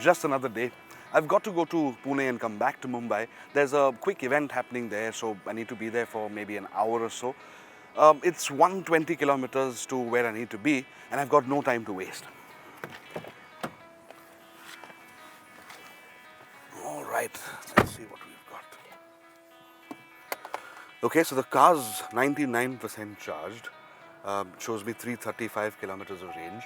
just another day. I've got to go to Pune and come back to Mumbai. There's a quick event happening there, so I need to be there for maybe an hour or so. It's 120 kilometers to where I need to be, and I've got no time to waste. All right, let's see what we've got. Okay, so the car's 99% charged. Shows me 335 kilometers of range.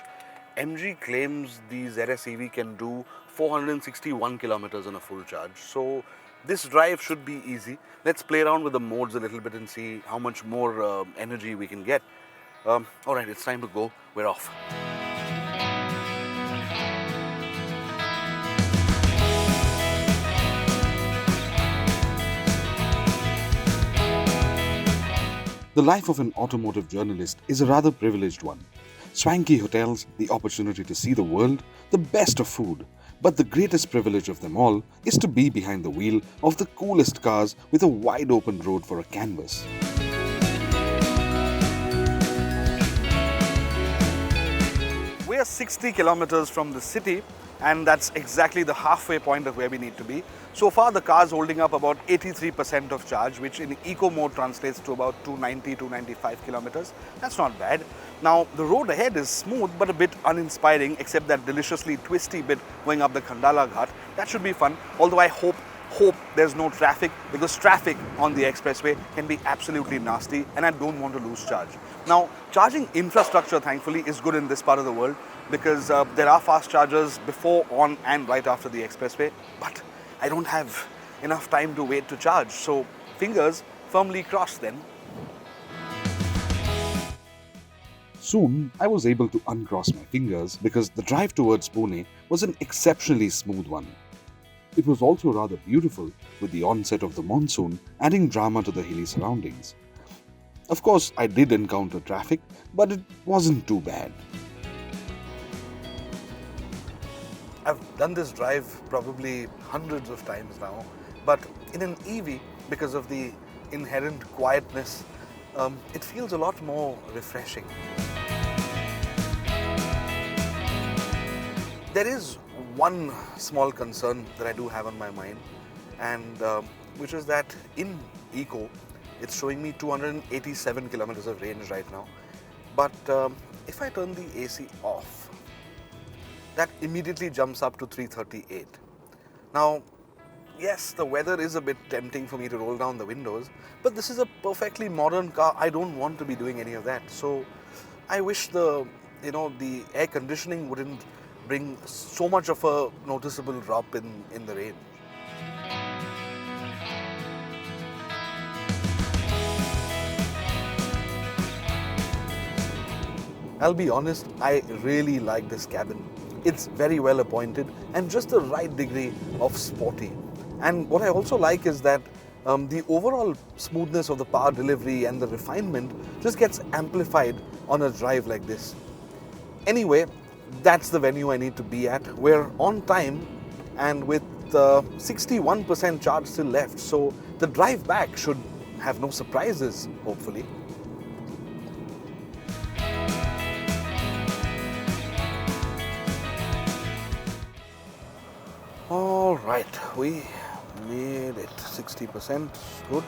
MG claims the ZS EV can do 461 kilometers on a full charge. So this drive should be easy. Let's play around with the modes a little bit and see how much more energy we can get. All right, it's time to go. We're off. The life of an automotive journalist is a rather privileged one. Swanky hotels, the opportunity to see the world, the best of food. But the greatest privilege of them all is to be behind the wheel of the coolest cars with a wide open road for a canvas. We are 60 kilometers from the city, and that's exactly the halfway point of where we need to be. So far, the car is holding up about 83% of charge, which in eco mode translates to about 290, 295 kilometers. That's not bad. Now, the road ahead is smooth but a bit uninspiring, except that deliciously twisty bit going up the Khandala Ghat. That should be fun, although I hope there's no traffic, because traffic on the expressway can be absolutely nasty, and I don't want to lose charge. Now, charging infrastructure, thankfully, is good in this part of the world, because there are fast chargers before, on and right after the expressway, but I don't have enough time to wait to charge, so fingers firmly crossed then. Soon, I was able to uncross my fingers because the drive towards Pune was an exceptionally smooth one. It was also rather beautiful, with the onset of the monsoon adding drama to the hilly surroundings. Of course, I did encounter traffic, but it wasn't too bad. I've done this drive probably hundreds of times now, but in an EV, because of the inherent quietness, it feels a lot more refreshing. There is one small concern that I do have on my mind, and which is that in Eco, it's showing me 287 kilometers of range right now. But if I turn the AC off, that immediately jumps up to 338. Now, yes, the weather is a bit tempting for me to roll down the windows, but this is a perfectly modern car. I don't want to be doing any of that. So I wish the air conditioning wouldn't bring so much of a noticeable drop in the range. I'll be honest, I really like this cabin. It's very well appointed and just the right degree of sporty. And what I also like is that the overall smoothness of the power delivery and the refinement just gets amplified on a drive like this. Anyway, that's the venue I need to be at. We're on time and with 61% charge still left, so the drive back should have no surprises, hopefully. All right, we made it. 60%, good.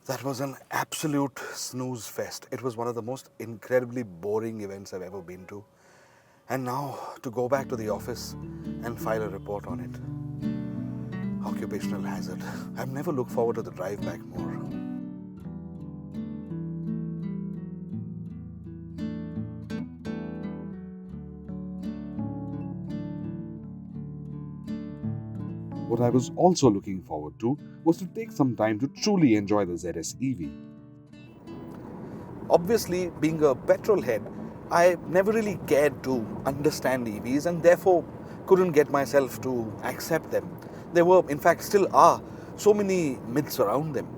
That was an absolute snooze fest. It was one of the most incredibly boring events I've ever been to. And now to go back to the office and file a report on it. Occupational hazard. I've never looked forward to the drive back more. What I was also looking forward to was to take some time to truly enjoy the ZS EV. Obviously, being a petrol head, I never really cared to understand EVs and therefore couldn't get myself to accept them. There were, in fact, still are, so many myths around them.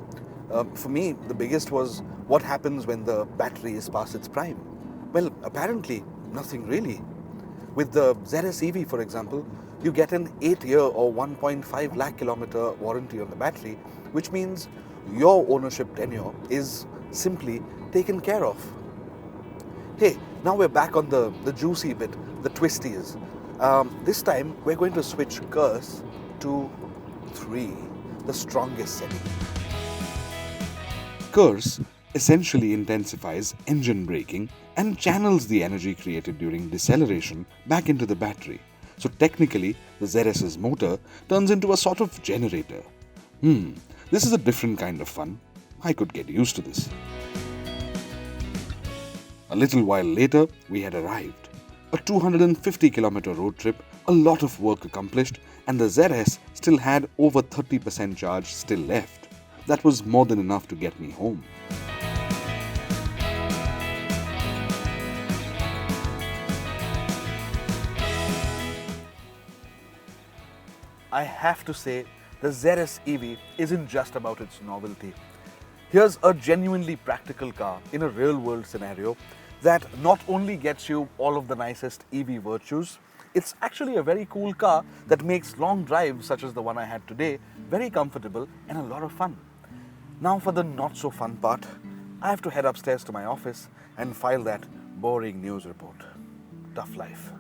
For me, the biggest was what happens when the battery is past its prime. Well, apparently, nothing really. With the ZS EV, for example, you get an 8-year or 1.5 lakh kilometer warranty on the battery, which means your ownership tenure is simply taken care of. Hey, now we're back on the juicy bit, the twisties. This time we're going to switch curse to 3, the strongest setting. Curse essentially intensifies engine braking and channels the energy created during deceleration back into the battery. So technically, the ZS's motor turns into a sort of generator. This is a different kind of fun. I could get used to this. A little while later, we had arrived. A 250-kilometer road trip, a lot of work accomplished, and the ZS still had over 30% charge still left. That was more than enough to get me home. I have to say, the ZS EV isn't just about its novelty. Here's a genuinely practical car in a real-world scenario that not only gets you all of the nicest EV virtues, it's actually a very cool car that makes long drives such as the one I had today very comfortable and a lot of fun. Now for the not-so-fun part, I have to head upstairs to my office and file that boring news report. Tough life.